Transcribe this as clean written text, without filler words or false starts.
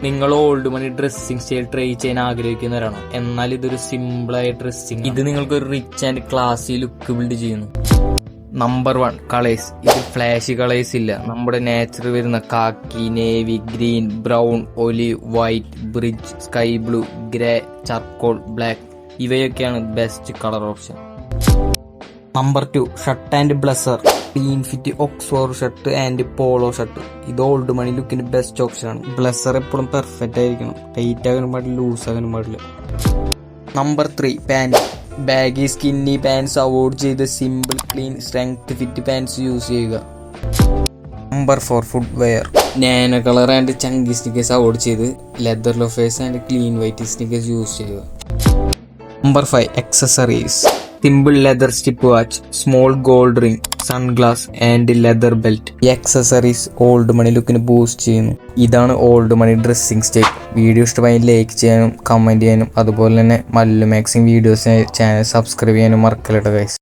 നിങ്ങൾ old money dressing style try ചെയ്യാൻ ആഗ്രഹിക്കുന്നവരാണോ? എന്നാൽ ഇതൊരു സിമ്പിളായ ഡ്രസ്സിംഗ്. ഇത് നിങ്ങൾക്കൊരു rich and classy look build ചെയ്യുന്നു. Number 1 colours. ഇത് ഫ്ലാഷി കളേഴ്സ് ഇല്ല, നമ്മുടെ നാച്ചുറൽ വരുന്ന khaki, navy, green, brown, olive, white, beige, sky blue, grey, charcoal, black ഇവയൊക്കെയാണ് best colour option. Number 2 shirt and blazer. Clean fit Oxford shirt and polo shirt. ഇത് old money ലുക്കിന് best option ആണ്. Blazer എപ്പോഴും perfect ആയിരിക്കണം, tight ആകാനും പാടില്ല, loose ആകാനും പാടില്ല. Number 3 pant. Baggy skinny pants avoid ചെയ്ത് simple clean straight fit pants use ചെയ്യുക. Number 4 footwear. Neon colour and chunky sneakers avoid ചെയ്ത് leather loafers and clean white sneakers use ചെയ്യുക. Number 5 accessories. Simple leather strap watch, small gold ring, sunglass and leather belt. ഈ accessories old money ലുക്കിന് boost ചെയ്യുന്നു. ഇതാണ് old money dressing style. Video ഇഷ്ടമായി like ചെയ്യാനും comment ചെയ്യാനും അതുപോലെ തന്നെ മല്ലു മാക്സിംഗ് വീഡിയോസിനായി ചാനൽ സബ്സ്ക്രൈബ് ചെയ്യാനും മറക്കല്ലേട്ടോ ഗൈസ്.